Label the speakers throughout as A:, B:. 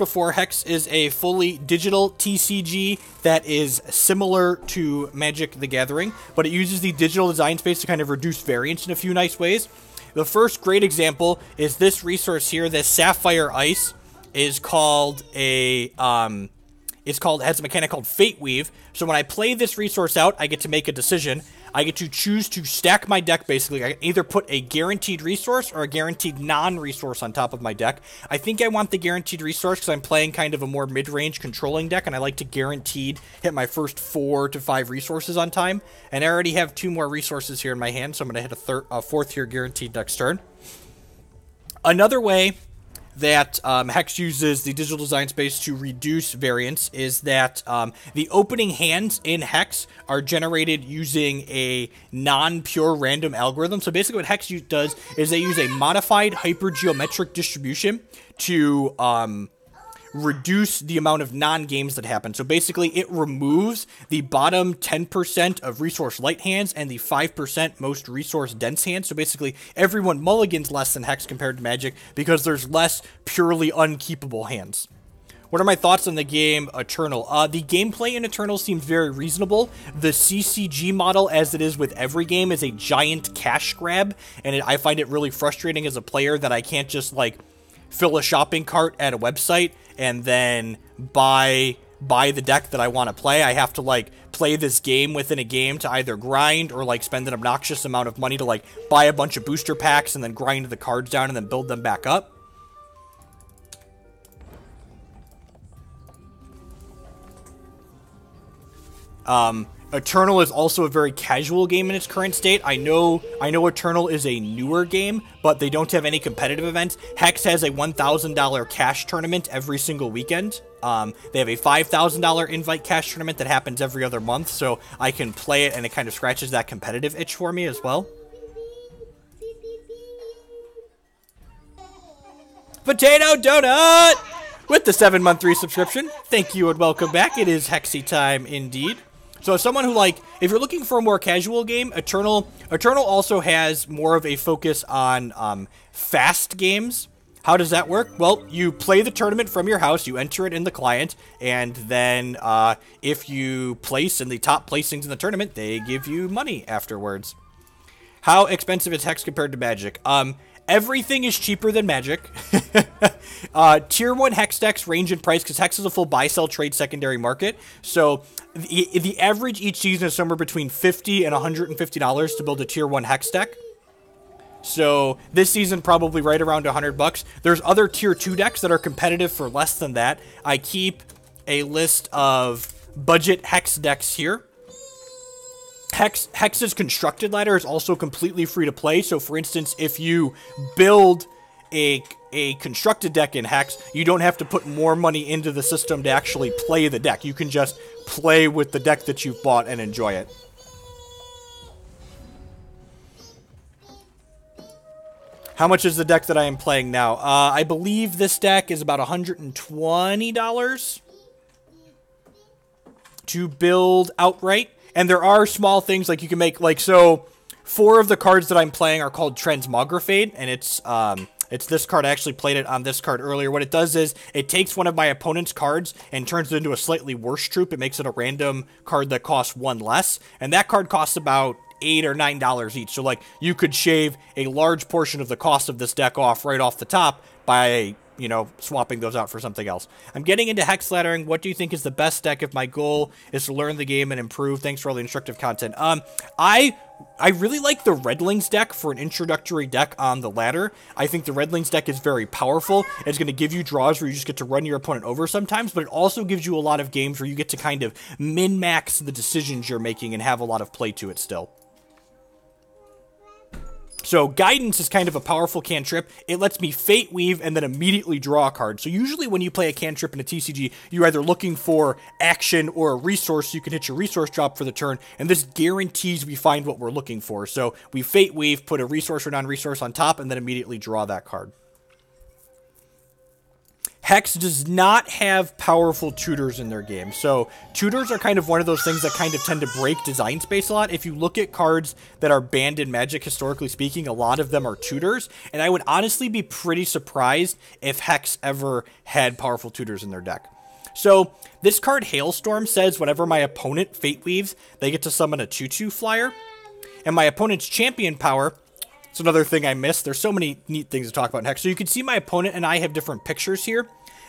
A: before, Hex is a fully digital TCG that is similar to Magic the Gathering, but it uses the digital design space to kind of reduce variance in a few nice ways. The first great example is this resource here. This Sapphire Ice is called has a mechanic called Fate Weave. So when I play this resource out, I get to make a decision. I get to choose to stack my deck, basically. I can either put a guaranteed resource or a guaranteed non-resource on top of my deck. I think I want the guaranteed resource because I'm playing kind of a more mid-range controlling deck, and I like to guaranteed hit my first 4 to 5 resources on time. And I already have 2 more resources here in my hand, so I'm going to hit a 4th here guaranteed next turn. Another way that Hex uses the digital design space to reduce variance is that the opening hands in Hex are generated using a non-pure random algorithm. So basically what Hex does is they use a modified hypergeometric distribution to reduce the amount of non-games that happen. So basically it removes the bottom 10% of resource light hands and the 5% most resource dense hands. So basically everyone mulligans less than Hex compared to Magic because there's less purely unkeepable hands. What are my thoughts on the game Eternal? The gameplay in Eternal seems very reasonable. The CCG model, as it is with every game, is a giant cash grab, and I find it really frustrating as a player that I can't just, like, fill a shopping cart at a website and then buy the deck that I want to play. I have to, like, play this game within a game to either grind or, like, spend an obnoxious amount of money to, like, buy a bunch of booster packs and then grind the cards down and then build them back up. Eternal is also a very casual game in its current state. I know Eternal is a newer game, but they don't have any competitive events. Hex has a $1,000 cash tournament every single weekend. They have a $5,000 invite cash tournament that happens every other month, so I can play it, and it kind of scratches that competitive itch for me as well. Potato Donut with the 7-month resubscription. Thank you and welcome back. It is Hexy time indeed. So as someone who, like, if you're looking for a more casual game, Eternal also has more of a focus on fast games. How does that work? Well, you play the tournament from your house, you enter it in the client, and then if you place in the top placings in the tournament, they give you money afterwards. How expensive is Hex compared to Magic? Everything is cheaper than Magic. Tier 1 Hex decks range in price because Hex is a full buy-sell trade secondary market. So the average each season is somewhere between $50 and $150 to build a Tier 1 Hex deck. So this season probably right around $100. There's other Tier 2 decks that are competitive for less than that. I keep a list of budget Hex decks here. Hex's constructed ladder is also completely free to play. So for instance, if you build a constructed deck in Hex, you don't have to put more money into the system to actually play the deck. You can just play with the deck that you've bought and enjoy it. How much is the deck that I am playing now? I believe this deck is about $120 to build outright. And there are small things, like you can make, like, so 4 of the cards that I'm playing are called Transmogrifade, and it's this card. I actually played it on this card earlier. What it does is it takes one of my opponent's cards and turns it into a slightly worse troop. It makes it a random card that costs 1 less, and that card costs about $8 or $9 each. So, like, you could shave a large portion of the cost of this deck off right off the top by, you know, swapping those out for something else. I'm getting into Hex laddering. What do you think is the best deck if my goal is to learn the game and improve? Thanks for all the instructive content. I really like the Redlings deck for an introductory deck on the ladder. I think the Redlings deck is very powerful. It's going to give you draws where you just get to run your opponent over sometimes, but it also gives you a lot of games where you get to kind of min-max the decisions you're making and have a lot of play to it still. So Guidance is kind of a powerful cantrip. It lets me Fate Weave and then immediately draw a card. So usually when you play a cantrip in a TCG, you're either looking for action or a resource, so you can hit your resource drop for the turn, and this guarantees we find what we're looking for. So we Fate Weave, put a resource or non-resource on top, and then immediately draw that card. Hex does not have powerful tutors in their game. So tutors are kind of one of those things that kind of tend to break design space a lot. If you look at cards that are banned in Magic, historically speaking, a lot of them are tutors. And I would honestly be pretty surprised if Hex ever had powerful tutors in their deck. So this card, Hailstorm, says whenever my opponent Fate Weaves, they get to summon a 2/2 flyer. And my opponent's champion power, it's another thing I missed. There's so many neat things to talk about in Hex. So you can see my opponent and I have different pictures here.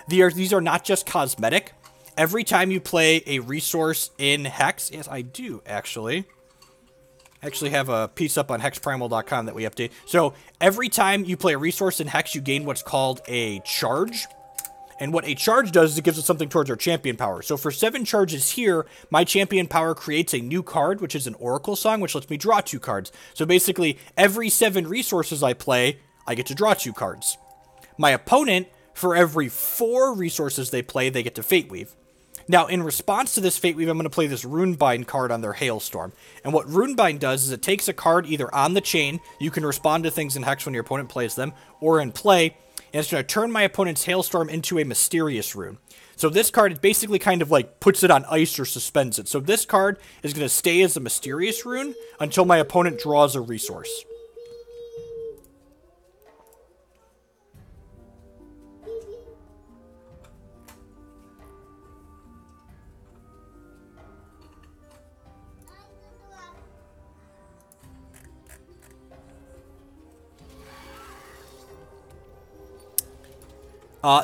A: These are not just cosmetic. Every time you play a resource in Hex, yes, I do actually have a piece up on hexprimal.com that we update. So every time you play a resource in Hex, you gain what's called a charge. And what a charge does is it gives us something towards our champion power. So for 7 charges here, my champion power creates a new card, which is an Oracle Song, which lets me draw 2 cards. So basically, every 7 resources I play, I get to draw 2 cards. My opponent, for every 4 resources they play, they get to Fate Weave. Now, in response to this Fate Weave, I'm going to play this Runebind card on their Hailstorm. And what Runebind does is it takes a card either on the chain, you can respond to things in Hex when your opponent plays them, or in play, and it's going to turn my opponent's Hailstorm into a mysterious rune. So this card basically kind of like puts it on ice or suspends it. So this card is going to stay as a mysterious rune until my opponent draws a resource.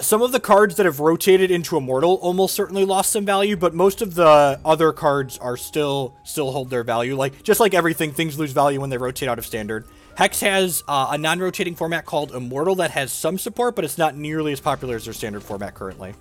A: Some of the cards that have rotated into Immortal almost certainly lost some value, but most of the other cards are still hold their value. Like, just like everything, things lose value when they rotate out of Standard. Hex has a non-rotating format called Immortal that has some support, but it's not nearly as popular as their Standard format currently.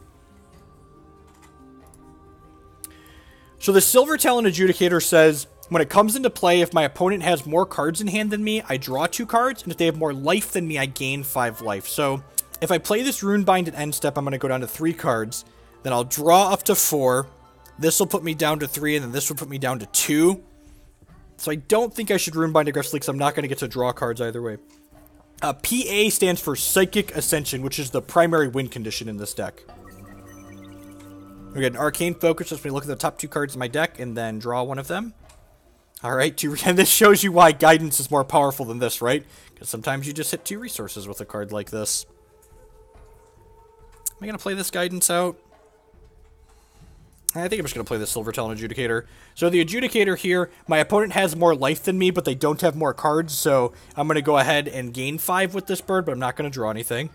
A: So the Silver Talon Adjudicator says, when it comes into play, if my opponent has more cards in hand than me, I draw 2 cards, and if they have more life than me, I gain 5 life. So if I play this Runebind at end step, I'm going to go down to 3 cards. Then I'll draw up to 4. This will put me down to 3, and then this will put me down to 2. So I don't think I should Runebind aggressively, because I'm not going to get to draw cards either way. PA stands for Psychic Ascension, which is the primary win condition in this deck. We get an Arcane Focus, lets me look at the top 2 cards in my deck, and then draw one of them. Alright, and this shows you why Guidance is more powerful than this, right? Because sometimes you just hit 2 resources with a card like this. Am I going to play this Guidance out? I think I'm just going to play the Silver Talon Adjudicator. So the Adjudicator here, my opponent has more life than me, but they don't have more cards, so I'm going to go ahead and gain 5 with this bird, but I'm not going to draw anything.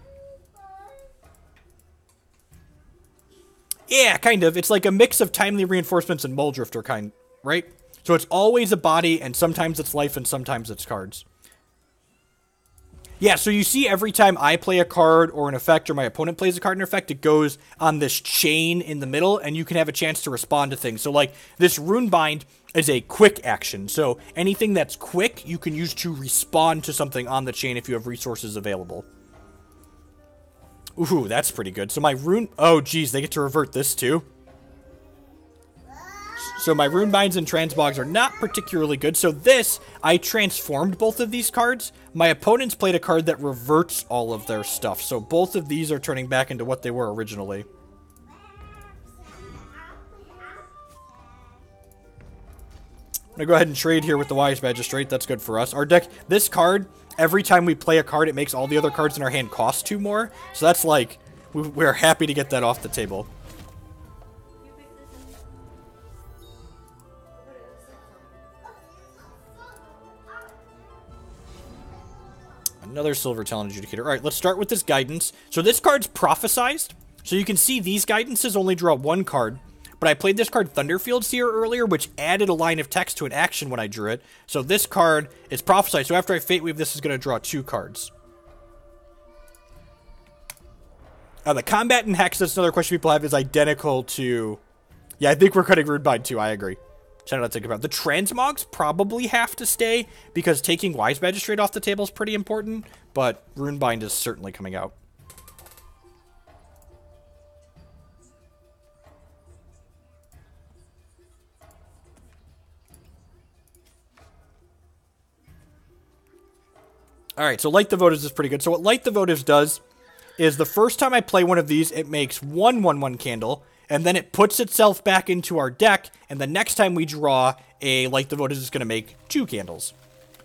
A: Yeah, kind of. It's like a mix of Timely Reinforcements and Mulldrifter right? So it's always a body, and sometimes it's life, and sometimes it's cards. Yeah, so you see every time I play a card or an effect, or my opponent plays a card and effect, it goes on this chain in the middle, and you can have a chance to respond to things. So, like, this Runebind is a quick action. So anything that's quick, you can use to respond to something on the chain if you have resources available. Ooh, that's pretty good. So my oh, geez, they get to revert this too. So my Runebinds and Transmogs are not particularly good. So this, I transformed both of these cards. My opponents played a card that reverts all of their stuff. So both of these are turning back into what they were originally. I'm going to go ahead and trade here with the Wise Magistrate. That's good for us. Our deck, this card, every time we play a card, it makes all the other cards in our hand cost 2 more. So that's like, we're happy to get that off the table. Another Silver Talon Adjudicator. All right, let's start with this Guidance. So this card's Prophesized. So you can see these Guidances only draw 1 card. But I played this card Thunderfield Seer earlier, which added a line of text to an action when I drew it. So this card is Prophesized. So after I Fate Weave, this is going to draw 2 cards. The combat in Hex, that's another question people have, is identical to... Yeah, I think we're cutting Runebind too. I agree. Trying not to think about it. The Transmogs probably have to stay, because taking Wise Magistrate off the table is pretty important, but Runebind is certainly coming out. Alright, so Light the Votives is pretty good. So what Light the Votives does is the first time I play one of these, it makes one 1/1 candle, and then it puts itself back into our deck, and the next time we draw a Light the Votives, it's going to make 2 candles.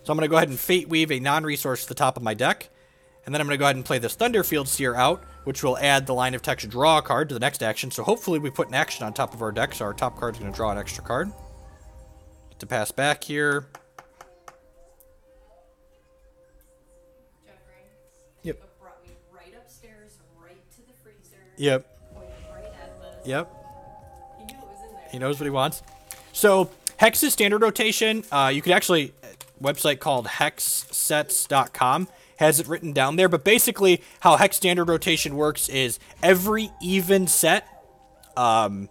A: So I'm going to go ahead and Fate Weave a non-resource to the top of my deck, and then I'm going to go ahead and play this Thunderfield Seer out, which will add the line of text draw a card to the next action, so hopefully we put an action on top of our deck, so our top card's going to draw an extra card. To pass back here. Yep.
B: Brought me right upstairs, right to the freezer.
A: Yep.
B: Pointed right at this.
A: Yep.
B: He knew it was in there.
A: He knows what he wants. So, Hex's standard rotation, you could actually, a website called hexsets.com has it written down there, but basically how Hex standard rotation works is every even set, the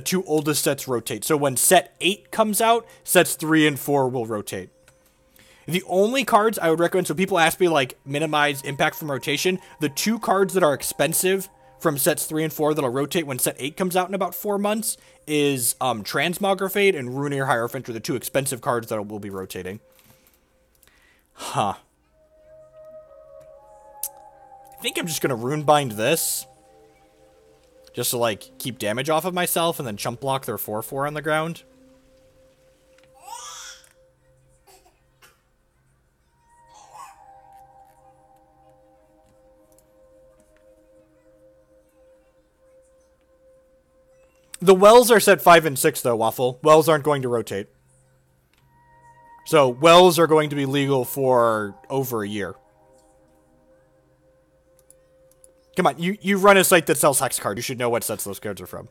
A: 2 oldest sets rotate. So when set 8 comes out, sets 3 and 4 will rotate. The only cards I would recommend, so people ask me, like, minimize impact from rotation, the 2 cards that are expensive from sets 3 and 4 that'll rotate when set 8 comes out in about 4 months is Transmogrifade and Runebind Hierophant are the 2 expensive cards that will be rotating. Huh. I think I'm just going to Runebind this. Just to, like, keep damage off of myself and then chump block their 4/4 on the ground. The wells are set 5 and 6, though, Waffle. Wells aren't going to rotate. So, wells are going to be legal for over a year. Come on, you run a site that sells Hex cards. You should know what sets those cards are from.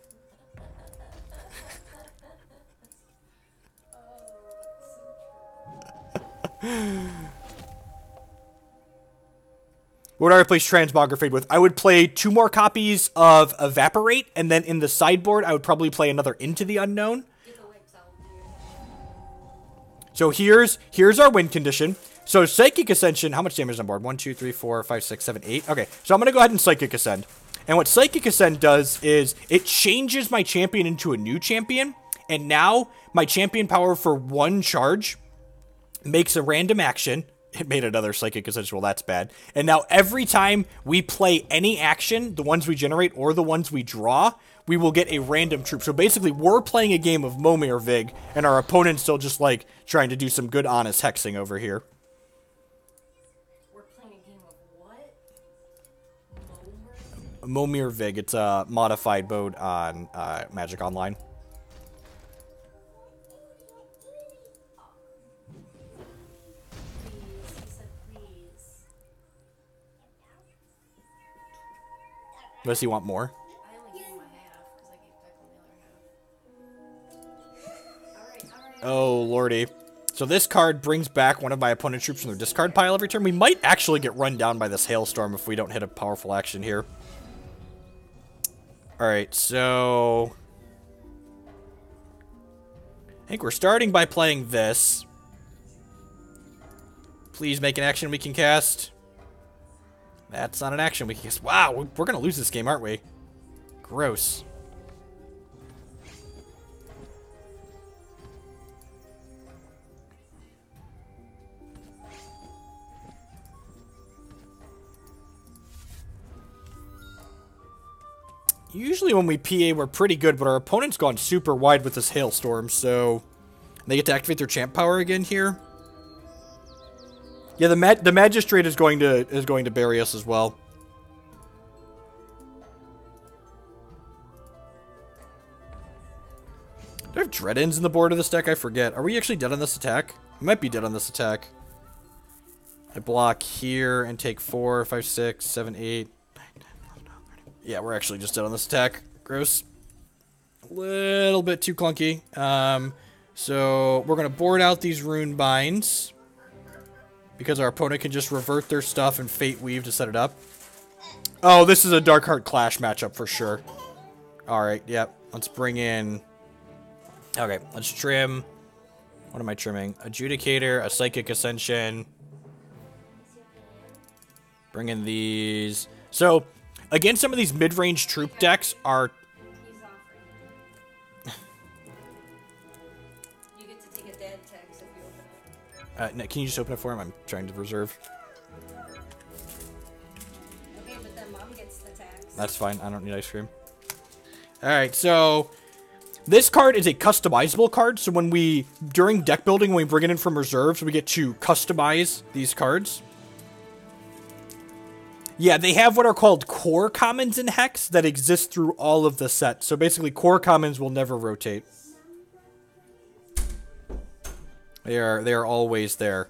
A: What would I replace Transmogrifade with? I would play 2 more copies of Evaporate, and then in the sideboard, I would probably play another Into the Unknown. So here's our win condition. So Psychic Ascension, how much damage is on board? 1, 2, 3, 4, 5, 6, 7, 8. Okay, so I'm going to go ahead and Psychic Ascend. And what Psychic Ascend does is it changes my champion into a new champion. And now my champion power for 1 charge makes a random action. It made another Psychic Ascension. Well, that's bad. And now every time we play any action, the ones we generate or the ones we draw, we will get a random troop. So basically, we're playing a game of Momir Vig, and our opponent's still just, like, trying to do some good, honest hexing over here.
B: We're playing a game of what?
A: Momir Vig. It's a modified mode on Magic Online. Unless you want more.
B: I only gave him a half because I gave Declan the other half. Alright.
A: Oh, lordy. So this card brings back one of my opponent's troops from their discard pile every turn. We might actually get run down by this hailstorm if we don't hit a powerful action here. Alright, so I think we're starting by playing this. Please make an action we can cast. That's not an action we can cast. Wow, we're going to lose this game, aren't we? Gross. Usually when we PA, we're pretty good, but our opponent's gone super wide with this hailstorm, so they get to activate their champ power again here. Yeah, the magistrate is going to bury us as well. Do I have Dread-Ins in the board of this deck? I forget. Are we actually dead on this attack? We might be dead on this attack. I block here and take 4, 5, 6, 7, 8, 9, 10, 11, 12, 13. Yeah, we're actually just dead on this attack. Gross. A little bit too clunky. So we're going to board out these Runebinds, because our opponent can just revert their stuff and Fate Weave to set it up. Oh, this is a Darkheart Clash matchup for sure. Alright, yep. Let's bring in... Okay, let's trim... What am I trimming? Adjudicator, a Psychic Ascension. Bring in these. So, against some of these mid-range troop decks are...
B: He's offering. You get to take a dead text if you open it.
A: No, can you just open it for him? I'm trying to reserve. that's fine. I don't need ice cream. Alright, so this card is a customizable card. So when during deck building, when we bring it in from reserves, we get to customize these cards. Yeah, they have what are called core commons in Hex that exist through all of the sets. So basically, core commons will never rotate. They are always there.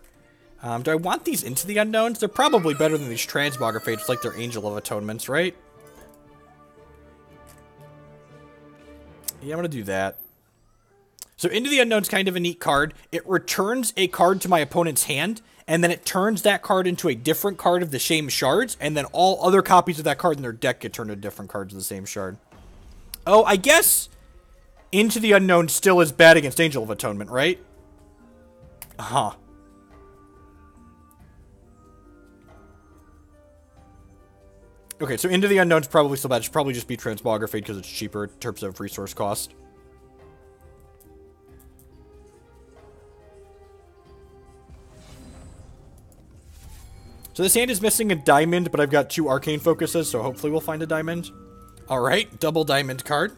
A: Do I want these into the unknowns? They're probably better than these Transmogrifades, like their Angel of Atonements, right? Yeah, I'm going to do that. So Into the Unknown's kind of a neat card. It returns a card to my opponent's hand, and then it turns that card into a different card of the same shards, and then all other copies of that card in their deck get turned into different cards of the same shard. Oh, I guess Into the Unknown still is bad against Angel of Atonement, right? Huh. Okay, so Into the Unknown's probably still bad. It should probably just be Transmogrifade because it's cheaper in terms of resource cost. So this hand is missing a diamond, but I've got 2 Arcane Focuses, so hopefully we'll find a diamond. Alright, double diamond card.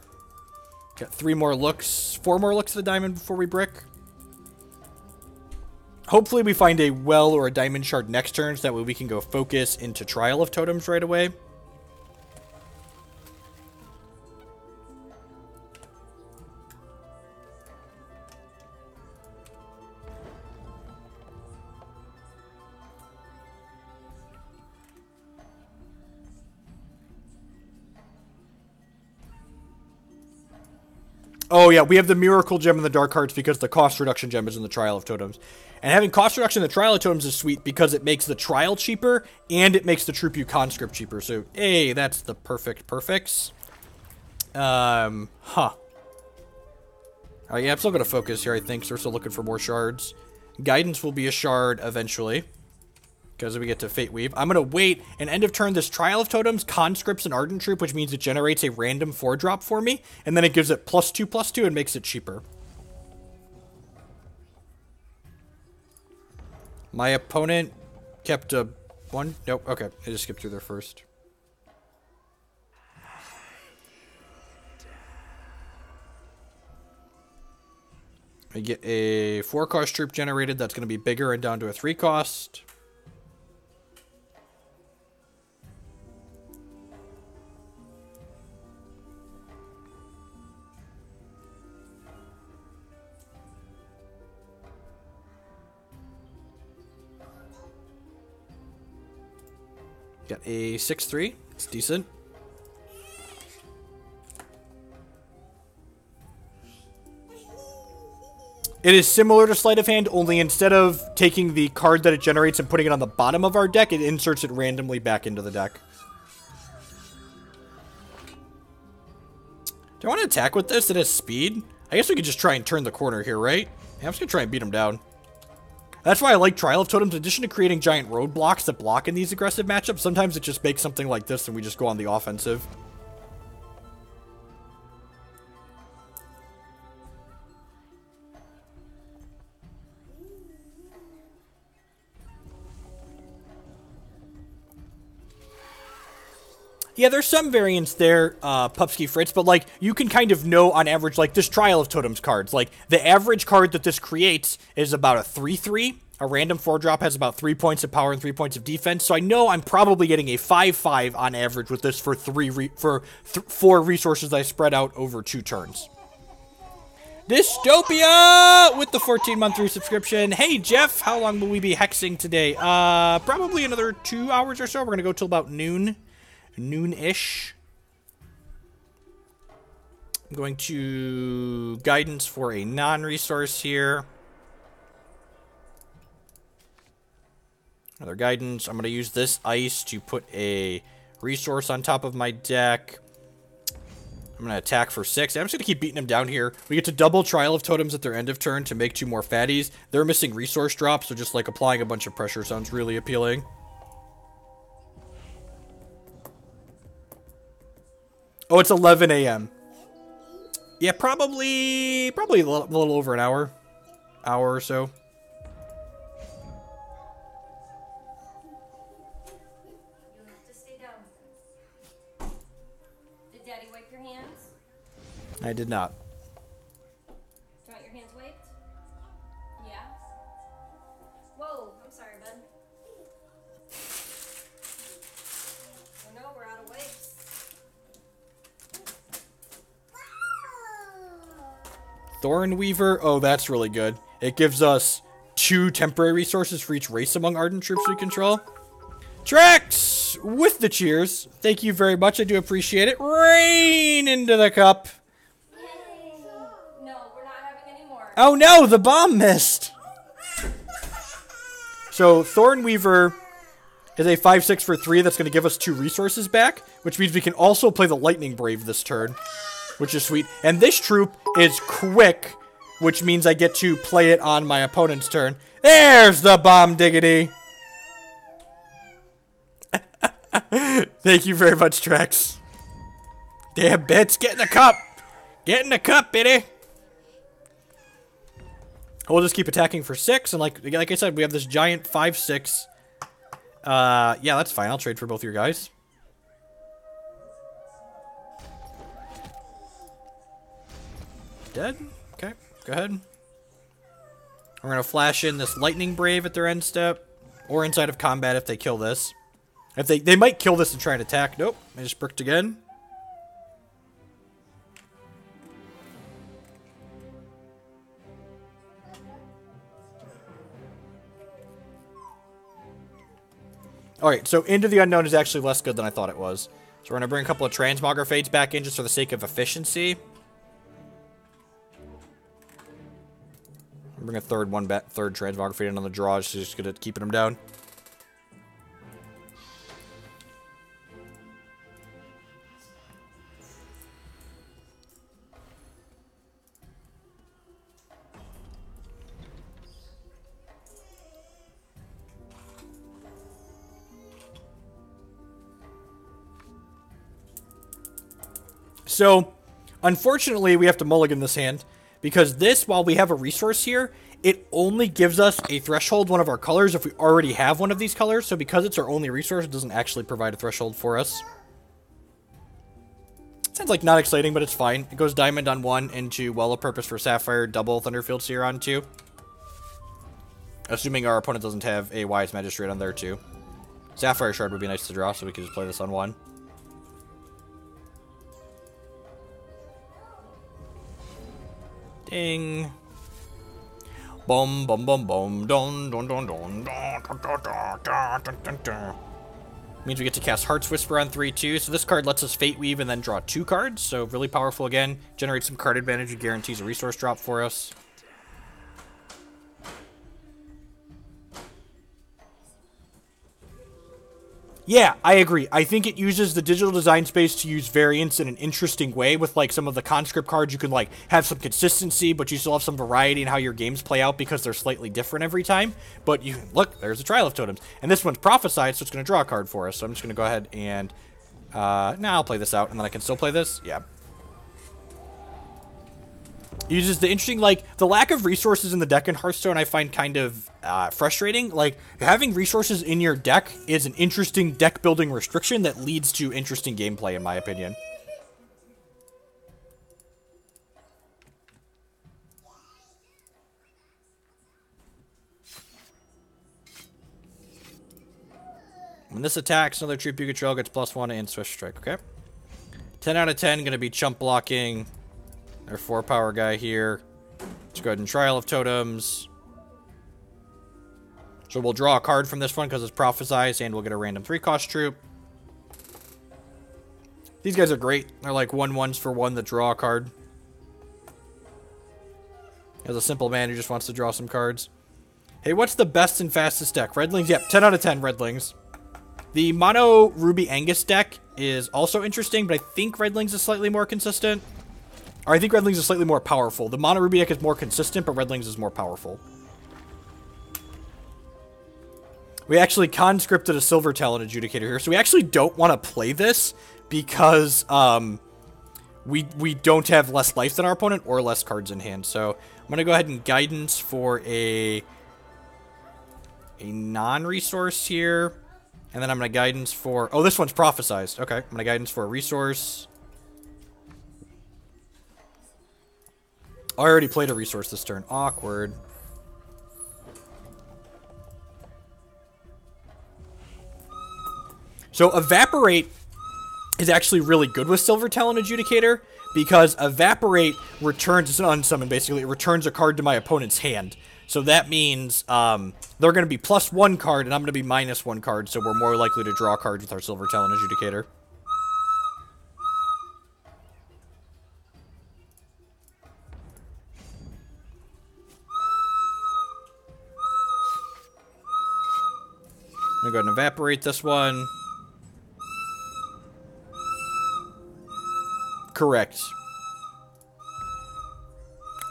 A: Got 4 more looks at the diamond before we brick. Hopefully we find a well or a diamond shard next turn, so that way we can go focus into Trial of Totems right away. Oh, yeah, we have the Miracle Gem in the Dark Hearts because the Cost Reduction Gem is in the Trial of Totems. And having Cost Reduction in the Trial of Totems is sweet because it makes the Trial cheaper and it makes the True Pew Conscript cheaper. So, hey, that's the perfects. Alright, yeah, I'm still going to focus here, I think, so we're still looking for more shards. Guidance will be a shard eventually, because we get to Fate Weave. I'm going to wait and end of turn this Trial of Totems, Conscripts, and Ardent Troop, which means it generates a random 4-drop for me, and then it gives it +2/+2 and makes it cheaper. My opponent kept a 1. Nope, okay. I just skipped through there first. I get a 4-cost troop generated. That's going to be bigger and down to a 3-cost. Got a 6/3. It's decent. It is similar to Sleight of Hand, only instead of taking the card that it generates and putting it on the bottom of our deck, it inserts it randomly back into the deck. Do I want to attack with this? It has speed? I guess we could just try and turn the corner here, right? Yeah, I'm just going to try and beat him down. That's why I like Trial of Totems. In addition to creating giant roadblocks that block in these aggressive matchups, sometimes it just makes something like this and we just go on the offensive. Yeah, there's some variance there, Pupsky Fritz, but, like, you can kind of know on average, like, this Trial of Totems cards. Like, the average card that this creates is about a 3/3. A random 4-drop has about 3 points of power and 3 points of defense, so I know I'm probably getting a 5/5 on average with this for 4 resources I spread out over 2 turns. Dystopia with the 14-month resubscription. Hey, Jeff, how long will we be hexing today? Probably another 2 hours or so. We're going to go till about noon-ish. I'm going to guidance for a non-resource here. Another guidance. I'm going to use this ice to put a resource on top of my deck. I'm going to attack for 6. I'm just going to keep beating them down here. We get to double Trial of Totems at their end of turn to make 2 more fatties. They're missing resource drops, so just like applying a bunch of pressure sounds really appealing. Oh, it's 11 a.m. Yeah, probably a little over an hour or so. I did not.
B: Do you want your hands wiped? Yeah? Whoa, I'm sorry, bud. Oh no, we're out of wipes.
A: Thornweaver. Oh, that's really good. It gives us 2 temporary resources for each race among Ardent troops we control. Trex! With the cheers. Thank you very much. I do appreciate it. Rain into the cup.
B: Yay! No, we're not having any more.
A: Oh no, the bomb missed. So Thornweaver is a 5/6 for 3 that's going to give us 2 resources back, which means we can also play the Lightning Brave this turn, which is sweet. And this troop is quick, which means I get to play it on my opponent's turn. There's the bomb diggity. Thank you very much, Trex. Damn, bits, get in the cup. Get in the cup, bitty. We'll just keep attacking for 6, and like I said, we have this giant 5/6. Yeah, that's fine. I'll trade for both your guys. Dead? Okay, go ahead. We're gonna flash in this Lightning Brave at their end step, or inside of combat if they kill this. If they might kill this and try and attack. Nope, I just bricked again. Alright, so Into the Unknown is actually less good than I thought it was. So we're going to bring a couple of Transmogrifades back in just for the sake of efficiency. Bring a third Transmogrifade in on the draw, just good at keeping them down. So, unfortunately, we have to mulligan this hand, because this, while we have a resource here, it only gives us a threshold, one of our colors, if we already have one of these colors. So because it's our only resource, it doesn't actually provide a threshold for us. Sounds like not exciting, but it's fine. It goes Diamond on 1 into Well of Purpose for Sapphire, double Thunderfield Seer on 2. Assuming our opponent doesn't have a Wise Magistrate on there too. Sapphire Shard would be nice to draw, so we could just play this on 1. Ding. Boom, boom, boom, boom. Dun, dun, dun, dun, dun, dun, dun, dun, dun, dun, dun. Means we get to cast Heart's Whisper on 3 too. So this card lets us Fate Weave and then draw 2 cards. So really powerful again. Generates some card advantage and guarantees a resource drop for us. Yeah, I agree. I think it uses the digital design space to use variants in an interesting way with, like, some of the conscript cards. You can, like, have some consistency, but you still have some variety in how your games play out because they're slightly different every time. But you look, there's a Trial of Totems. And this one's prophesied, so it's going to draw a card for us. So I'm just going to go ahead and, I'll play this out, and then I can still play this. Yeah. Uses the interesting, like, the lack of resources in the deck in Hearthstone I find kind of frustrating. Like, having resources in your deck is an interesting deck building restriction that leads to interesting gameplay, in my opinion. When this attacks, another troop you control gets +1 and Swift Strike, okay? 10 out of 10, going to be chump blocking. Our 4-power guy here. Let's go ahead and Trial of Totems. So we'll draw a card from this one because it's prophesized, and we'll get a random 3-cost troop. These guys are great. They're like 1/1s for 1 that draw a card. As a simple man who just wants to draw some cards. Hey, what's the best and fastest deck? Redlings? Yep, 10 out of 10 Redlings. The Mono Ruby Angus deck is also interesting, but I think Redlings is slightly more consistent. Or I think Redlings is slightly more powerful. The Mono Ruby deck is more consistent, but Redlings is more powerful. We actually conscripted a Silver Talon Adjudicator here, so we actually don't want to play this because we don't have less life than our opponent or less cards in hand. So I'm going to go ahead and Guidance for a non-resource here. And then I'm going to Guidance for... Oh, this one's prophesized. Okay, I'm going to Guidance for a resource. I already played a resource this turn. Awkward. So Evaporate is actually really good with Silver Talon Adjudicator because Evaporate returns, it's an unsummon basically, it returns a card to my opponent's hand. So that means they're going to be +1 card and I'm going to be -1 card, so we're more likely to draw cards with our Silver Talon Adjudicator. I'm going to go ahead and Evaporate this one. Correct.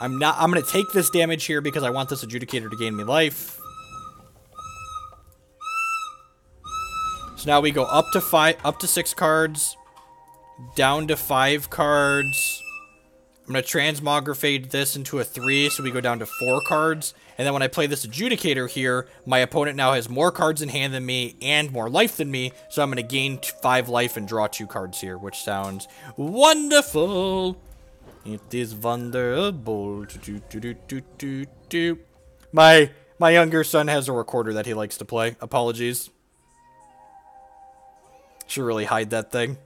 A: I'm going to take this damage here because I want this Adjudicator to gain me life. So now we go up to 6 cards, down to 5 cards. I'm going to Transmogrifade this into a 3, so we go down to 4 cards. And then when I play this Adjudicator here, my opponent now has more cards in hand than me and more life than me, so I'm going to gain 5 life and draw 2 cards here, which sounds wonderful. It is wonderful. My younger son has a recorder that he likes to play. Apologies. Should really hide that thing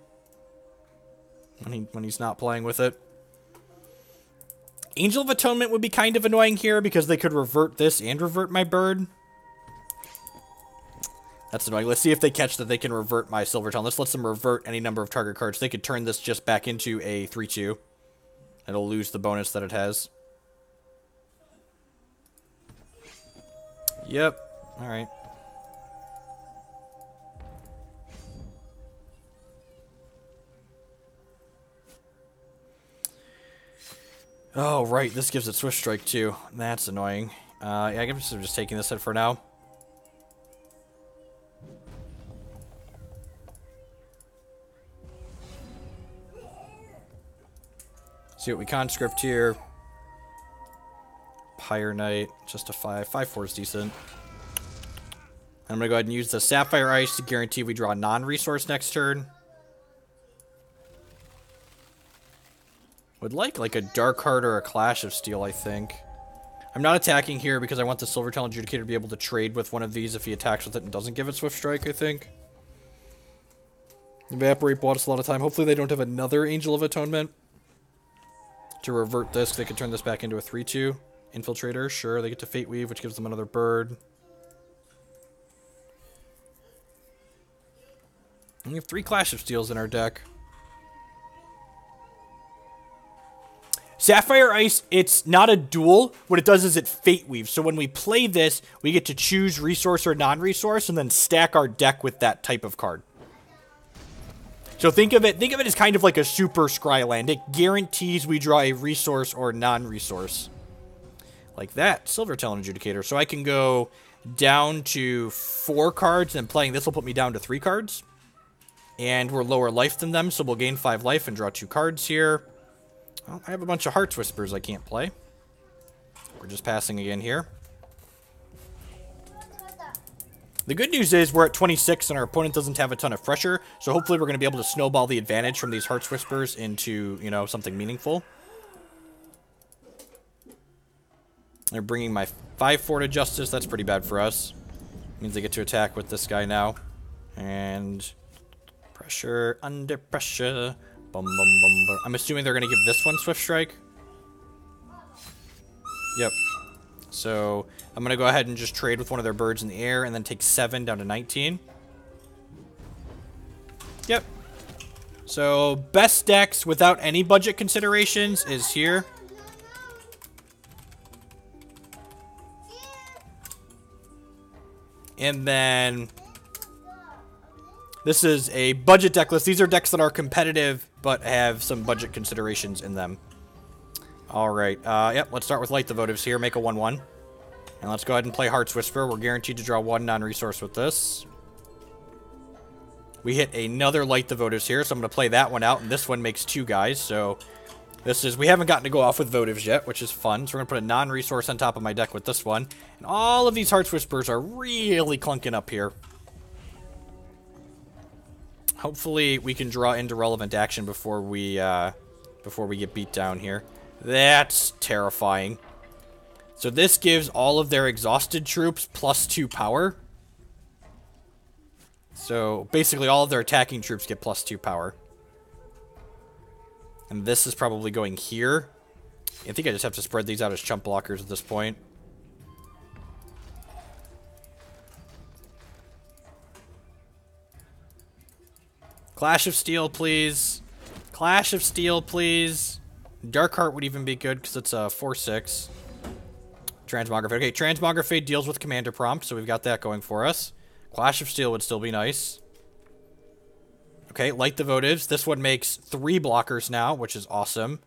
A: when he's not playing with it. Angel of Atonement would be kind of annoying here because they could revert this and revert my bird. That's annoying. Let's see if they catch that they can revert my Silver Talon. Let's let them revert any number of target cards. They could turn this just back into a 3/2. It'll lose the bonus that it has. Yep. Alright. Oh, right. This gives it Swift Strike, too. That's annoying. Yeah, I guess I'm just taking this hit for now. See what we conscript here. Pyre Knight, just a 5. 5/4 is decent. I'm going to go ahead and use the Sapphire Ice to guarantee we draw a non-resource next turn. Would like a Dark Heart or a Clash of Steel, I think. I'm not attacking here because I want the Silver Talon Adjudicator to be able to trade with one of these if he attacks with it and doesn't give it Swift Strike, I think. Evaporate bought us a lot of time. Hopefully they don't have another Angel of Atonement to revert this. They could turn this back into a 3/2. Infiltrator, sure. They get to Fate Weave, which gives them another bird. And we have 3 Clash of Steels in our deck. Sapphire Ice, it's not a duel. What it does is it Fate Weaves. So when we play this, we get to choose resource or non-resource and then stack our deck with that type of card. So think of it as kind of like a super Scryland. It guarantees we draw a resource or non-resource. Like that. Silver Talon Adjudicator. So I can go down to 4 cards, and playing this will put me down to 3 cards. And we're lower life than them, so we'll gain 5 life and draw 2 cards here. Well, I have a bunch of Heart's Whispers I can't play. We're just passing again here. The good news is we're at 26 and our opponent doesn't have a ton of pressure, so hopefully we're going to be able to snowball the advantage from these Heart's Whispers into, you know, something meaningful. They're bringing my 5/4 to Justice. That's pretty bad for us. Means they get to attack with this guy now. And pressure, under pressure. Bum, bum, bum, bum. I'm assuming they're going to give this one Swift Strike. Yep. So I'm going to go ahead and just trade with one of their birds in the air and then take 7 down to 19. Yep. So best decks without any budget considerations is here. And then this is a budget deck list. These are decks that are competitive but have some budget considerations in them. Alright, yep, let's start with Light the Votives here, make a 1/1. And let's go ahead and play Heart's Whisper. We're guaranteed to draw 1 non-resource with this. We hit another Light the Votives here, so I'm going to play that one out, and this one makes 2 guys, so this is, we haven't gotten to go off with Votives yet, which is fun, so we're going to put a non-resource on top of my deck with this one. And all of these Heart's Whispers are really clunking up here. Hopefully we can draw into relevant action before we get beat down here. That's terrifying. So this gives all of their exhausted troops +2 power. So basically all of their attacking troops get +2 power. And this is probably going here. I think I just have to spread these out as chump blockers at this point. Clash of Steel, please. Clash of Steel, please. Darkheart would even be good because it's a 4/6. Transmogrifade. Okay, Transmogrifade deals with Commander Prompt, so we've got that going for us. Clash of Steel would still be nice. Okay, Light the Votives. This one makes 3 blockers now, which is awesome.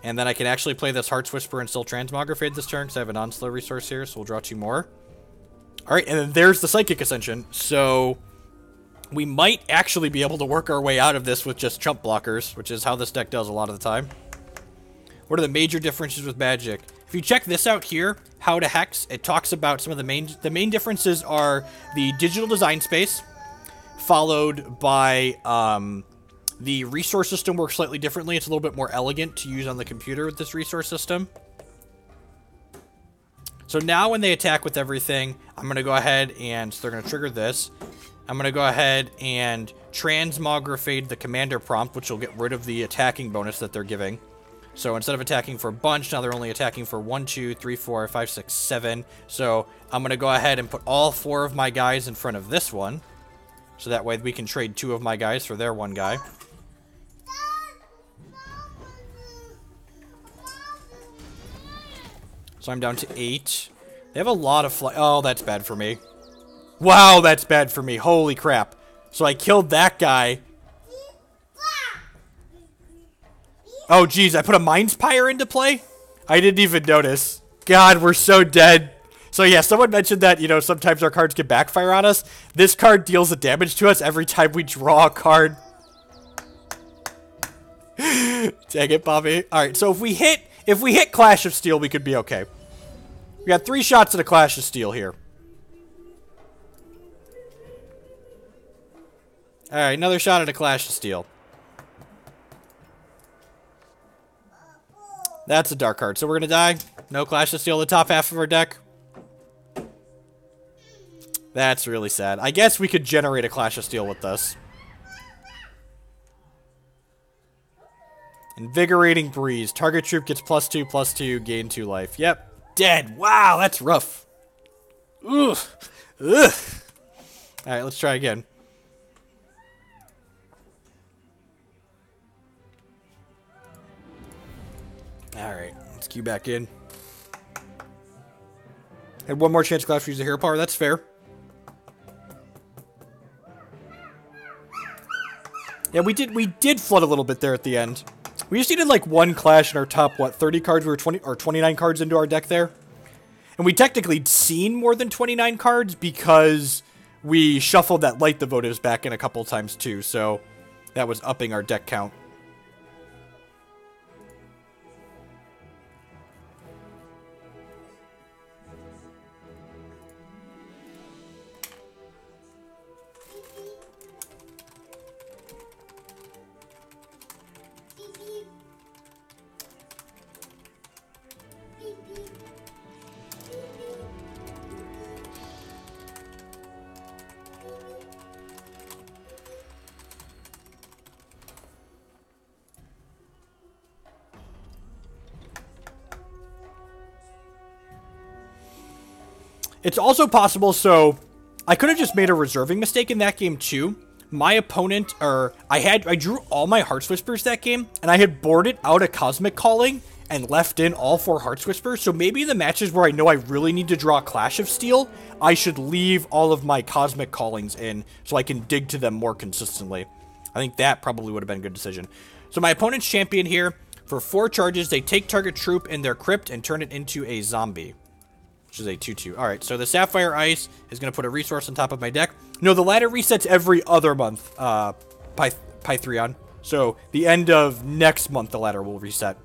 A: And then I can actually play this Heart's Whisper and still Transmogrifade this turn because I have a non-slow resource here, so we'll draw 2 more. Alright, and then there's the Psychic Ascension, so we might actually be able to work our way out of this with just chump blockers, which is how this deck does a lot of the time. What are the major differences with Magic? If you check this out here, How to Hex, it talks about some of the main differences are the digital design space, followed by the resource system works slightly differently. It's a little bit more elegant to use on the computer with this resource system. So now when they attack with everything, I'm going to go ahead and so they're going to trigger this. I'm going to go ahead and Transmogrifade the Commander Prompt, which will get rid of the attacking bonus that they're giving. So instead of attacking for a bunch, now they're only attacking for 1, 2, 3, 4, 5, 6, 7. So I'm going to go ahead and put all 4 of my guys in front of this one. So that way we can trade 2 of my guys for their 1 guy. So I'm down to 8. They have a lot of oh, that's bad for me. Wow, that's bad for me. Holy crap. So I killed that guy. Oh, geez, I put a Mind Spire into play? I didn't even notice. God, we're so dead. So yeah, someone mentioned that, you know, sometimes our cards can backfire on us. This card deals the damage to us every time we draw a card. Dang it, Bobby. Alright, so if we hit Clash of Steel, we could be okay. We got 3 shots at a Clash of Steel here. Alright, another shot at a Clash of Steel. That's a dark card, so we're gonna die. No Clash of Steel in the top half of our deck. That's really sad. I guess we could generate a Clash of Steel with this. Invigorating Breeze. Target troop gets +2/+2, gain 2 life. Yep. Dead. Wow, that's rough. Ugh. Ugh. Alright, let's try again. Alright, let's queue back in. Had 1 more chance to Clash to use the hero power, that's fair. Yeah, we did flood a little bit there at the end. We just needed like 1 clash in our top, what, 30 cards? We were 20 or 29 cards into our deck there. And we technically seen more than 29 cards because we shuffled that Light the Votives back in a couple times too, so that was upping our deck count. It's also possible, so I could have just made a reserving mistake in that game too. My opponent, I drew all my Heart's Whispers that game, and I had boarded out a Cosmic Calling and left in all 4 Heart's Whispers, so maybe in the matches where I know I really need to draw Clash of Steel, I should leave all of my Cosmic Callings in so I can dig to them more consistently. I think that probably would have been a good decision. So my opponent's champion here, for 4 charges, they take target troop in their crypt and turn it into a zombie. Which is a 2/2. Alright, so the Sapphire Ice is going to put a resource on top of my deck. No, the ladder resets every other month, Pythreon. So, the end of next month, the ladder will reset.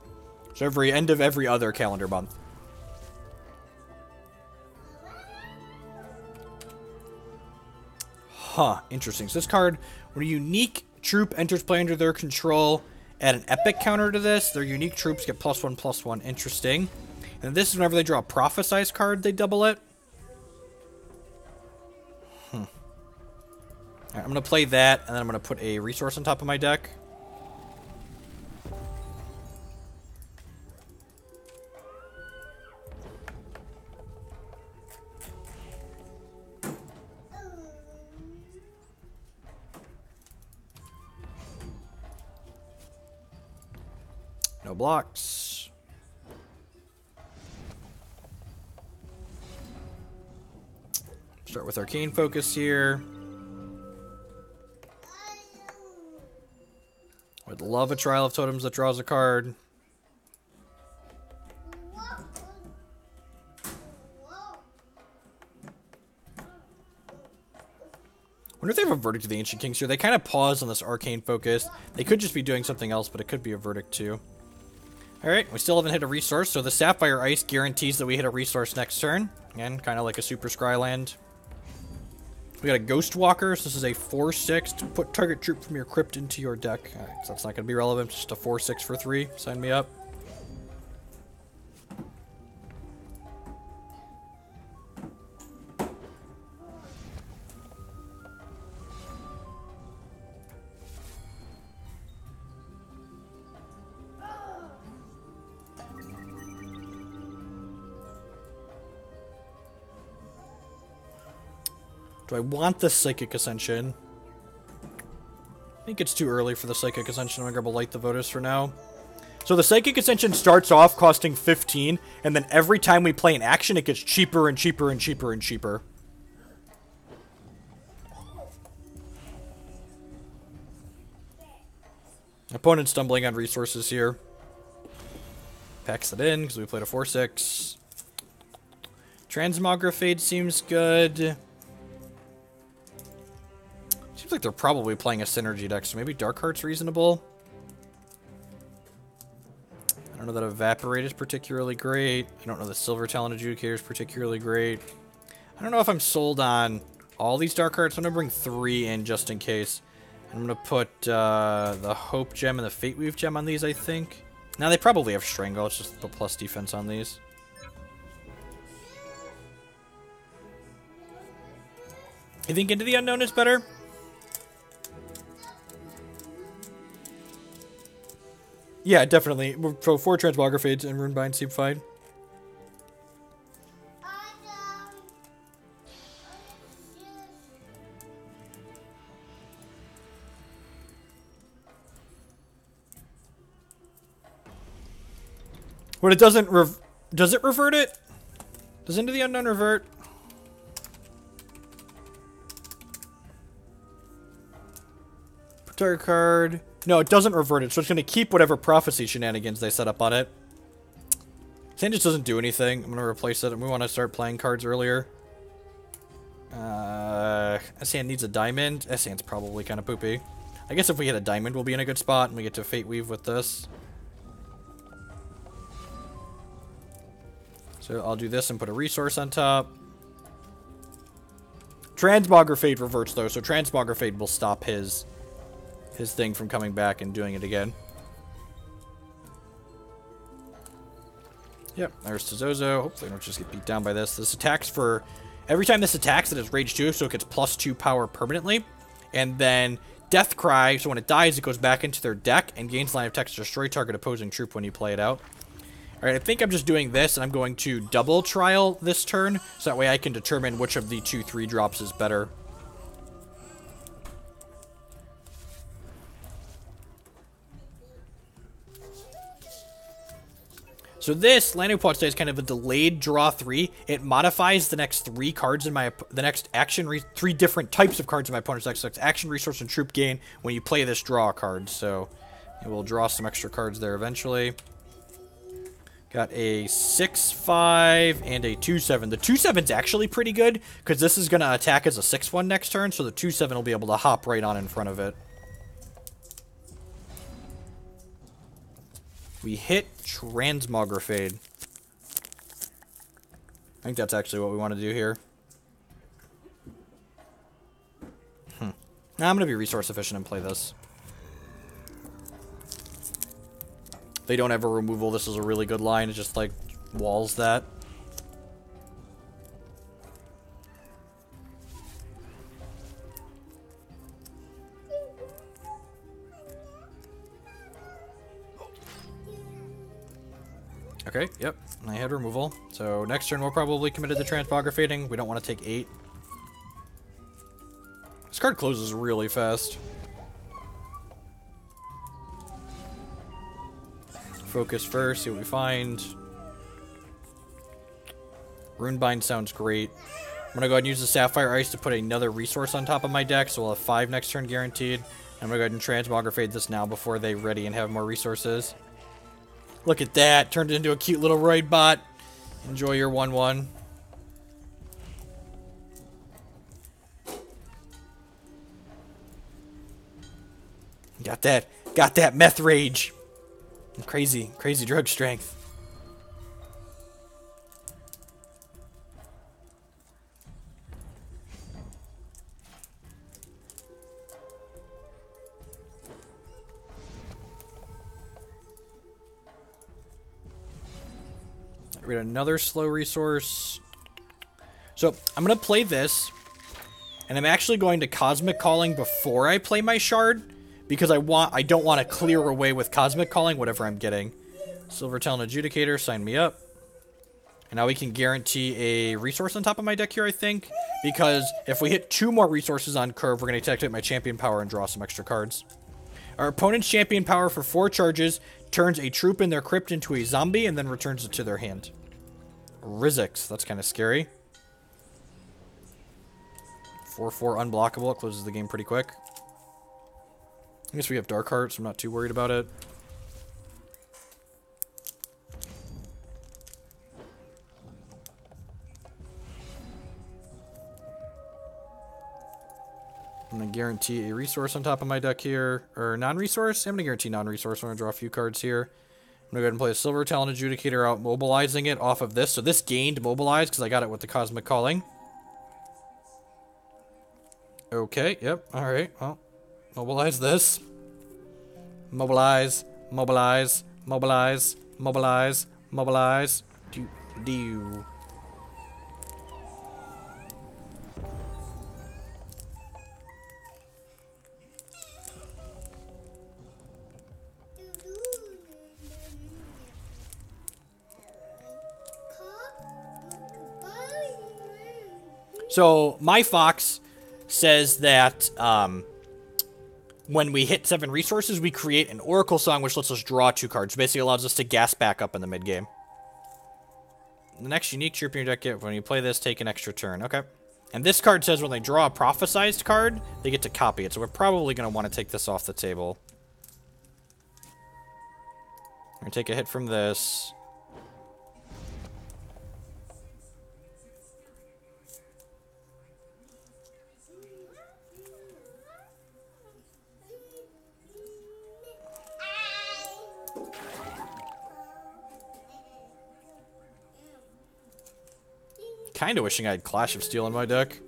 A: So, end of every other calendar month. Huh, interesting. So, this card, when a unique troop enters play under their control, add an epic counter to this. Their unique troops get +1/+1. Interesting. And this is whenever they draw a Prophesize card, they double it. Alright, I'm going to play that, and then I'm going to put a resource on top of my deck. No blocks. Start with Arcane Focus here. Would love a Trial of Totems that draws a card. Wonder if they have a Verdict of the Ancient Kings here. They kind of pause on this Arcane Focus. They could just be doing something else, but it could be a Verdict too. Alright, we still haven't hit a resource, so the Sapphire Ice guarantees that we hit a resource next turn. Again, kind of like a Super Scry land. We got a Ghost Walker, so this is a 4/6 to put target troop from your crypt into your deck. Alright, so that's not going to be relevant, just a 4/6 for 3. Sign me up. Do I want the Psychic Ascension? I think it's too early for the Psychic Ascension. I'm gonna grab a Light the Votives for now. So the Psychic Ascension starts off costing 15, and then every time we play an action, it gets cheaper and cheaper and cheaper and cheaper. Opponent stumbling on resources here. Packs it in, because we played a 4/6. Transmogrifade seems good. Seems like they're probably playing a synergy deck, so maybe Dark Heart's reasonable. I don't know that Evaporate is particularly great. I don't know that Silver Talon Adjudicator is particularly great. I don't know if I'm sold on all these Dark Hearts. I'm going to bring 3 in just in case. I'm going to put the Hope Gem and the Fate Weave Gem on these, I think. Now, they probably have Strangle. Let's just put plus defense on these. You think Into the Unknown is better? Yeah, definitely. So 4 Transmogrifades and Runebind seem fine. But it doesn't does it revert it? Does Into the Unknown revert? Target card. No, it doesn't revert it, so it's going to keep whatever prophecy shenanigans they set up on it. Sand just doesn't do anything. I'm going to replace it, and we want to start playing cards earlier. Sand needs a diamond. Sand's probably kind of poopy. I guess if we hit a diamond, we'll be in a good spot, and we get to Fate Weave with this. So I'll do this and put a resource on top. Transmogrifade reverts, though, so Transmogrifade will stop his thing from coming back and doing it again. Yep, there's Tizozo. Hopefully I don't just get beat down by this. This attacks for... Every time this attacks, it has Rage 2, so it gets +2 power permanently. And then Death Cry, so when it dies, it goes back into their deck and gains line of text to destroy target opposing troop when you play it out. Alright, I think I'm just doing this, and I'm going to double trial this turn, so that way I can determine which of the 2/3 drops is better. So this, Landing Pot Stay, is kind of a delayed draw 3. It modifies the next 3 cards in my... The next action... 3 different types of cards in my opponent's deck. So it's action, resource, and troop gain when you play this draw card. So we'll draw some extra cards there eventually. Got a 6/5 and a 2/7. The 2/7's actually pretty good, because this is going to attack as a 6/1 next turn. So the 2/7 will be able to hop right on in front of it. We hit Transmogrifade. I think that's actually what we want to do here. Now I'm going to be resource efficient and play this. they don't have a removal, this is a really good line. It just, like, walls that. Okay, yep, I had removal. So next turn we'll probably commit to Transmogrifading. We don't want to take 8. This card closes really fast. Focus first, see what we find. Runebind sounds great. I'm gonna go ahead and use the Sapphire Ice to put another resource on top of my deck, so we'll have 5 next turn guaranteed. I'm gonna go ahead and Transmogrifade this now before they ready and have more resources. Look at that, turned it into a cute little Roid bot. Enjoy your 1/1. Got that meth rage. Crazy drug strength. We got another slow resource. So I'm gonna play this, and I'm actually going to Cosmic Calling before I play my Shard, because I don't want to clear away with Cosmic Calling whatever I'm getting. Silver Talon Adjudicator, sign me up. And now we can guarantee a resource on top of my deck here, I think, because if we hit 2 more resources on curve, we're going to activate my champion power and draw some extra cards. Our opponent's champion power for 4 charges turns a troop in their crypt into a zombie and then returns it to their hand. Rizix, that's kind of scary. 4/4 unblockable, it closes the game pretty quick. I guess we have Dark Heart, so I'm not too worried about it. I'm going to guarantee a resource on top of my deck here. Or non-resource? I'm going to guarantee non-resource. I'm going to draw a few cards here. I'm going to go ahead and play a Silver Talon Adjudicator out, mobilizing it off of this. So this gained mobilize because I got it with the Cosmic Calling. Okay, yep, alright, well. Mobilize this. Mobilize, mobilize, mobilize, mobilize, mobilize. Do. So, my Fox says that, when we hit 7 resources, we create an Oracle Song, which lets us draw 2 cards. Basically allows us to gas back up in the mid-game. The next unique troop in your deck, when you play this, take an extra turn. Okay. And this card says when they draw a prophesized card, they get to copy it. So we're probably going to want to take this off the table. We're going to take a hit from this. Kind of wishing I had Clash of Steel in my deck.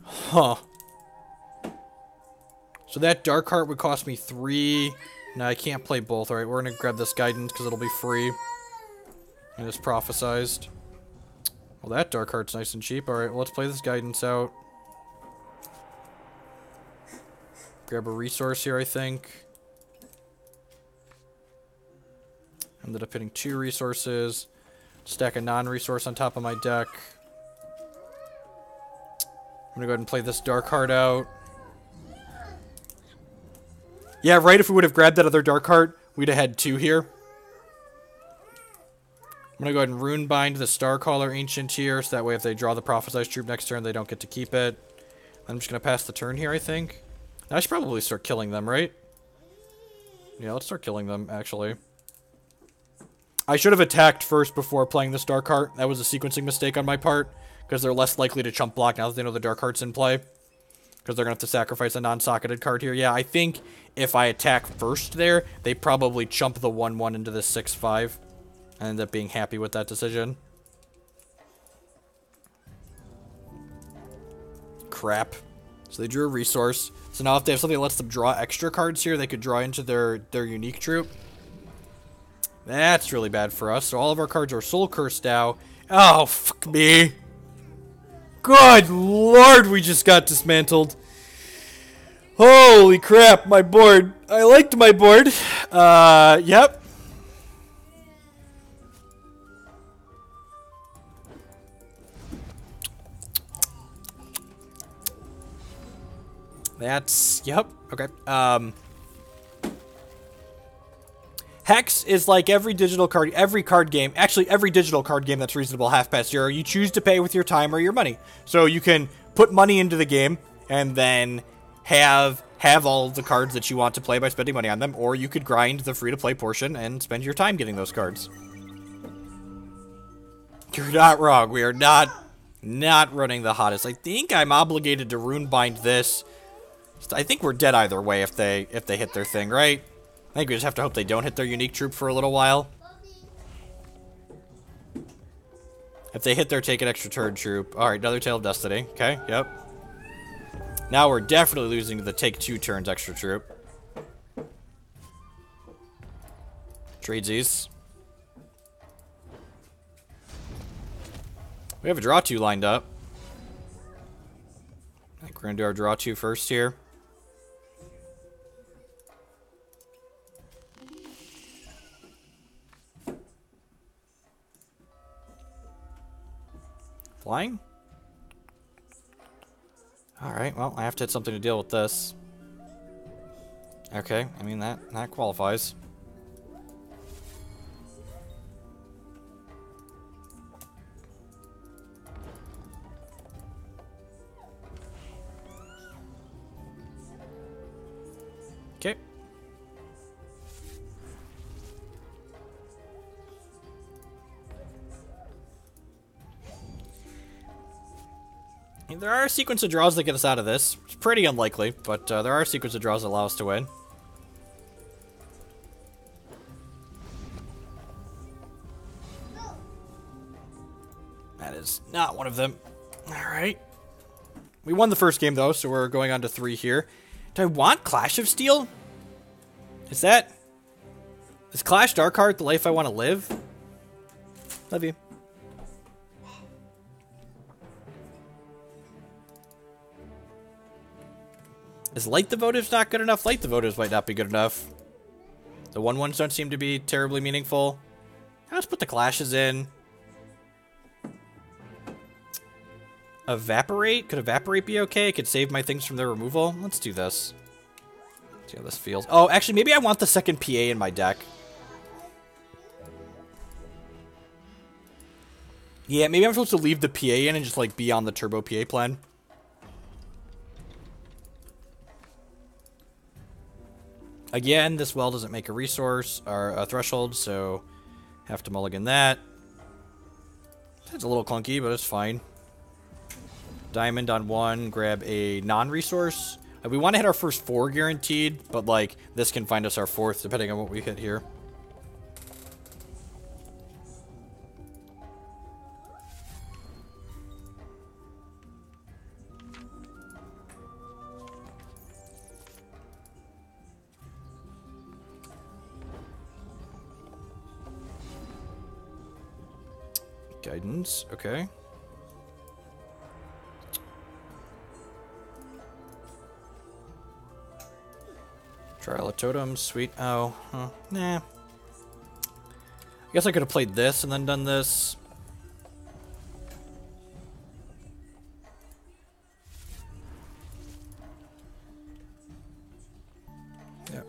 A: Huh. So that Dark Heart would cost me 3. No, I can't play both. Alright, we're going to grab this Guidance because it'll be free. And it's prophesized. Well, that Dark Heart's nice and cheap. Alright, well, let's play this Guidance out. Grab a resource here, I think. Ended up hitting 2 resources. Stack a non-resource on top of my deck. I'm gonna go ahead and play this Dark Heart out. Yeah, right, if we would have grabbed that other Dark Heart, we'd have had 2 here. I'm gonna go ahead and Runebind the Starcaller Ancient here, so that way if they draw the Prophesized Troop next turn, they don't get to keep it. I'm just gonna pass the turn here, I think. Now, I should probably start killing them, right? Yeah, let's start killing them, actually. I should have attacked first before playing this Dark Heart. That was a sequencing mistake on my part, because they're less likely to chump block now that they know the Dark Heart's in play. Because they're going to have to sacrifice a non-socketed card here. Yeah, I think if I attack first there, they probably chump the 1/1 into the 6/5. And end up being happy with that decision. Crap. So they drew a resource. So now if they have something that lets them draw extra cards here, they could draw into their unique troop. That's really bad for us. So all of our cards are soul cursed now. Oh, fuck me. Good lord, we just got dismantled. Holy crap, my board. I liked my board. Yep. That's, yep, okay. Hex is like every digital card, every card game, actually every digital card game that's reasonable half past zero, you choose to pay with your time or your money. So you can put money into the game and then have all of the cards that you want to play by spending money on them, or you could grind the free-to-play portion and spend your time getting those cards. You're not wrong. We are not running the hottest. I think I'm obligated to Runebind this. I think we're dead either way if they hit their thing, right? I think we just have to hope they don't hit their unique troop for a little while. If they hit their take an extra turn troop. Alright, another Tail of Destiny. Okay, yep. Now we're definitely losing to the take 2 turns extra troop. Tradesies. We have a draw 2 lined up. I think we're going to do our draw 2 first here. Flying? Alright, well, I have to hit something to deal with this. Okay, I mean, that qualifies. Okay. There are a sequence of draws that get us out of this. It's pretty unlikely, but there are a sequence of draws that allow us to win. That is not one of them. Alright. We won the first game, though, so we're going on to 3 here. Do I want Clash of Steel? Is Clash Darkheart the life I want to live? Love you. Is Light the Votives not good enough? Light the Votives might not be good enough. The 1/1s don't seem to be terribly meaningful. Let's put the Clashes in. Evaporate? Could Evaporate be okay? It could save my things from their removal. Let's do this. See how this feels. Oh, actually, maybe I want the second PA in my deck. Yeah, maybe I'm supposed to leave the PA in and just, like, be on the Turbo PA plan. Again, this well doesn't make a resource or a threshold, so have to mulligan that. It's a little clunky, but it's fine. Diamond on 1, grab a non-resource. We want to hit our first 4 guaranteed, but like this can find us our 4th depending on what we hit here. Guidance, okay. Trial of Totems, sweet. Oh, huh. Nah. I guess I could have played this and then done this. Yep.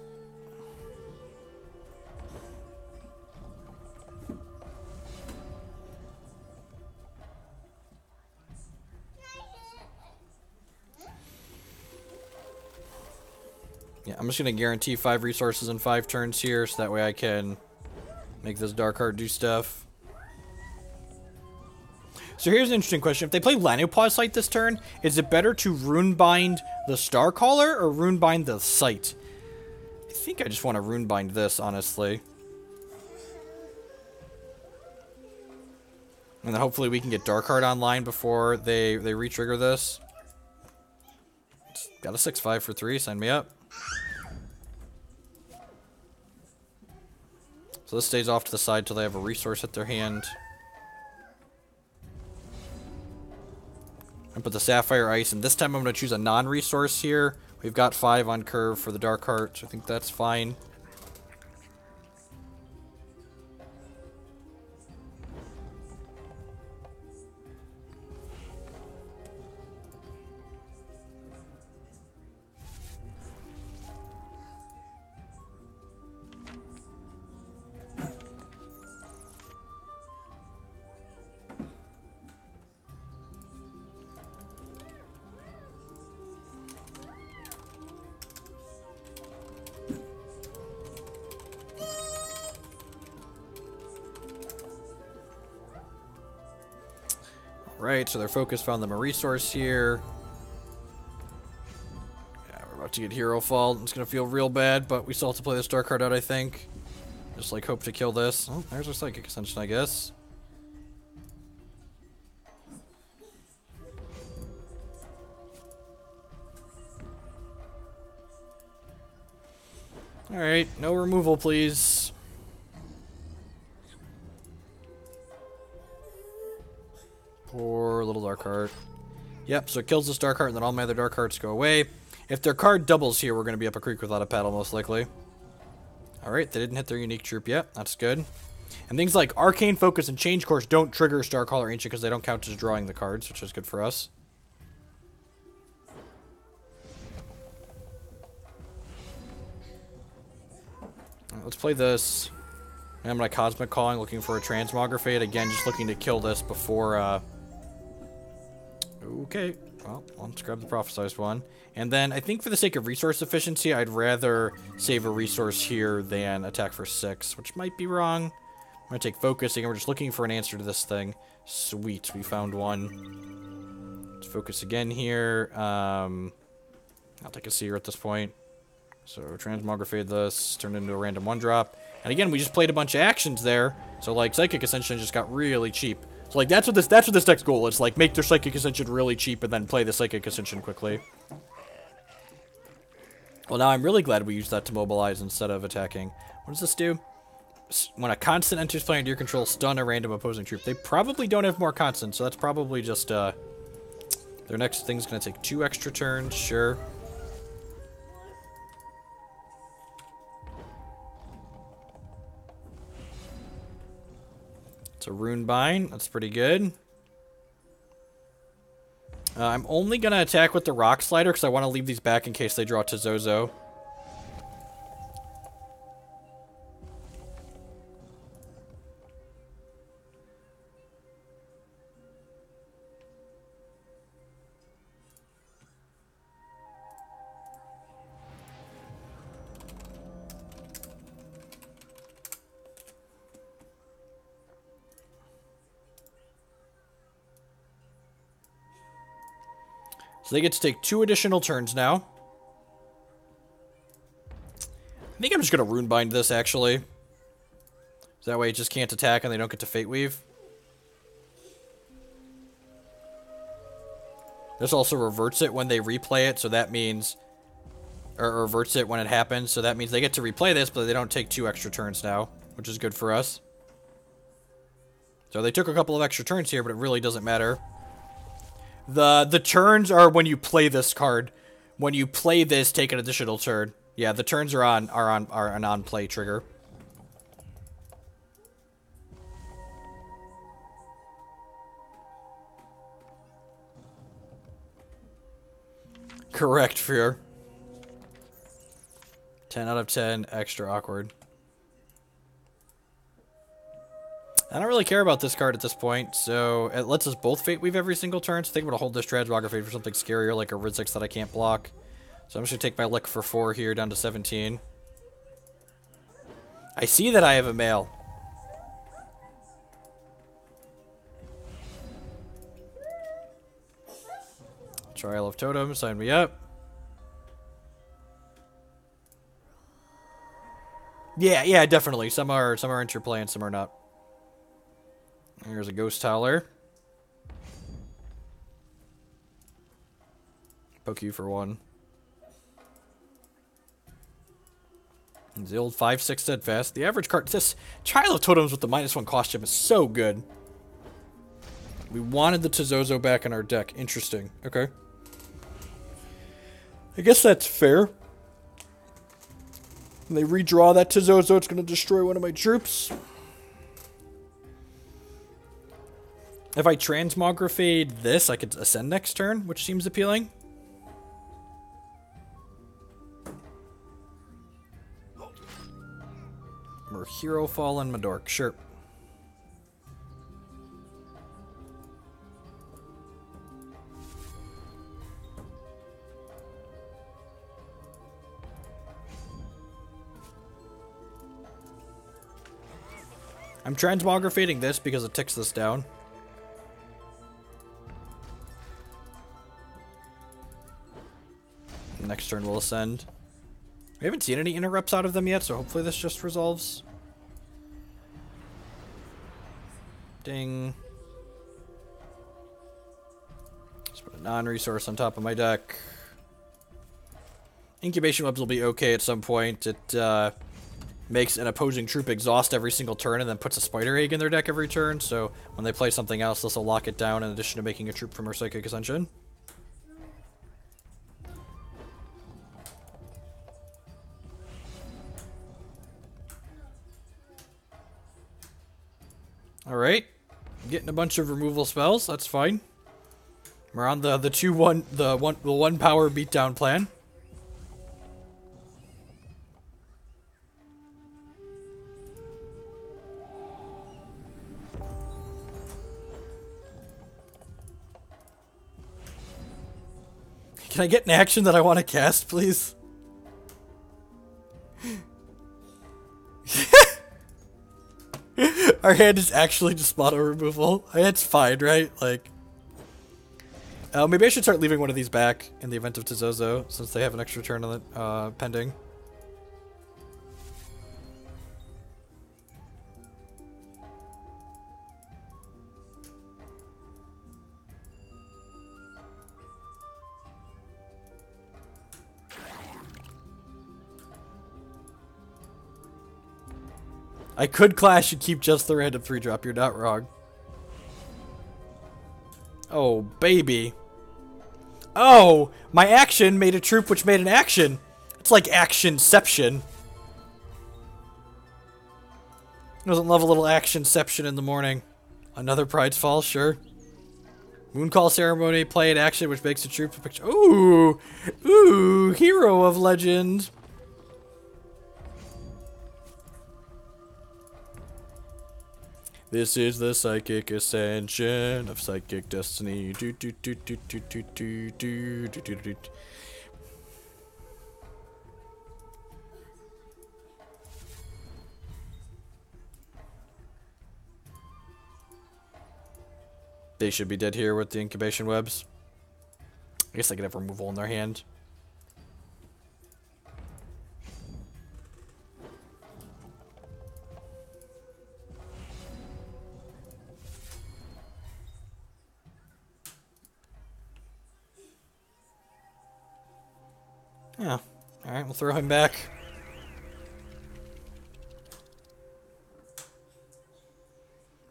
A: Yeah, I'm just going to guarantee 5 resources in 5 turns here, so that way I can make this Darkheart do stuff. So here's an interesting question. If they play Lanopause Sight this turn, is it better to Runebind the Starcaller or Runebind the Sight? I think I just want to Runebind this, honestly. And then hopefully we can get Darkheart online before they re-trigger this. Got a 6/5 for 3. Sign me up. So this stays off to the side till they have a resource at their hand. And put the Sapphire Ice, and this time I'm going to choose a non-resource here. We've got 5 on curve for the Dark Heart, so I think that's fine. Right, so their focus found them a resource here. Yeah, we're about to get Hero Fall. It's going to feel real bad, but we still have to play this Dark Card out, I think. Just, like, hope to kill this. Oh, there's our Psychic Ascension, I guess. Alright, no removal, please. Poor little Dark Heart. Yep, so it kills this Dark Heart, and then all my other Dark Hearts go away. If their card doubles here, we're going to be up a creek without a paddle, most likely. Alright, they didn't hit their unique troop yet. That's good. And things like Arcane Focus and Change Course don't trigger Starcaller Ancient because they don't count as drawing the cards, which is good for us. Right, let's play this. And I'm going to Cosmic Calling, looking for a Transmogrifade. Again, just looking to kill this before... Okay, well, let's grab the Prophesized one. And then, I think for the sake of resource efficiency, I'd rather save a resource here than attack for 6, which might be wrong. I'm going to take Focus. Again, we're just looking for an answer to this thing. Sweet, we found one. Let's focus again here. I'll take a Seer at this point. So, Transmogrifade this, turn it into a random 1-drop. And again, we just played a bunch of actions there. So, like, Psychic Ascension just got really cheap. So, like, that's what this deck's goal is. Like, make their Psychic Ascension really cheap and then play the Psychic Ascension quickly. Well, now I'm really glad we used that to mobilize instead of attacking. What does this do? When a constant enters play under your control, stun a random opposing troop. They probably don't have more constants, so that's probably just, their next thing's gonna take 2 extra turns, sure. It's a Runebind. That's pretty good. I'm only going to attack with the Rock Slider because I want to leave these back in case they draw to Zozo. So they get to take 2 additional turns now. I think I'm just going to Runebind this, actually. So that way it just can't attack and they don't get to Fate Weave. This also reverts it when they replay it, so that means... Or reverts it when it happens, so that means they get to replay this, but they don't take 2 extra turns now, which is good for us. So they took a couple of extra turns here, but it really doesn't matter. The turns are when you play this card. When you play this, take an additional turn. Yeah, the turns are an on-play trigger. Correct, Fear. 10 out of 10, extra awkward. I don't really care about this card at this point, so it lets us both Fate Weave every single turn, so I think I'm going to hold this Transmogrifade for something scarier, like a Rizzix that I can't block. So I'm just going to take my lick for 4 here, down to 17. I see that I have a male. Trial of Totems, sign me up. Yeah, definitely. Some are interplay and some are not. Here's a Ghost Howler. Poke you for 1. The old 5/6 steadfast. The average card. This Trial of Totems with the -1 cost gem is so good. We wanted the Tezozo back in our deck. Interesting. Okay. I guess that's fair. When they redraw that Tezozo, it's going to destroy one of my troops. If I Transmogrifade this, I could ascend next turn, which seems appealing. Or Hero Fallen Madork, sure. I'm Transmogrifading this because it ticks this down. Next turn we'll ascend. We haven't seen any interrupts out of them yet, so hopefully this just resolves. Ding. Just put a non-resource on top of my deck. Incubation webs will be okay at some point. It makes an opposing troop exhaust every single turn and then puts a spider egg in their deck every turn, so when they play something else, this will lock it down in addition to making a troop from our Psychic Ascension. Alright. Getting a bunch of removal spells, that's fine. We're on the 2-1 the one power beatdown plan. Can I get an action that I want to cast, please? Our hand is actually just mono removal. It's fine, right? Like, maybe I should start leaving one of these back in the event of Tezozo, since they have an extra turn on the pending. I could clash and keep just the random 3-drop, you're not wrong. Oh, baby. Oh! My action made a troop which made an action! It's like Actionception. Doesn't love a little Actionception in the morning. Another Pride's Fall, sure. Mooncall Ceremony, play an action which makes a troop a picture. Ooh! Ooh! Hero of Legend! This is the Psychic Ascension of Psychic Destiny. Do, do, do, do, do, do, do, do, do, do, do. They should be dead here with the incubation webs. I guess they could have removal in their hand. Yeah. Alright, we'll throw him back.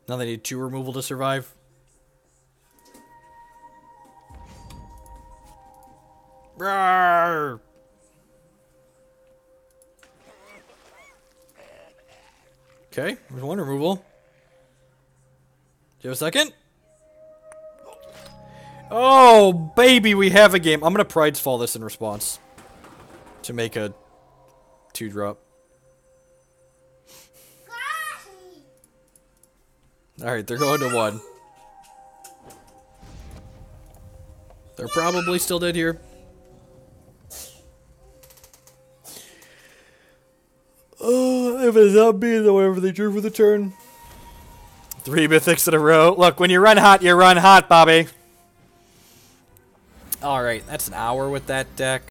A: Now they need 2 removal to survive. Roar! Okay, there's 1 removal. Do you have a second? Oh, baby, we have a game. I'm gonna Pride's Fall this in response. To make a 2-drop. Alright, they're going to 1. They're probably still dead here. Oh, if it's not me, then whatever they drew for the turn. 3 mythics in a row. Look, when you run hot, Bobby. Alright, that's an hour with that deck.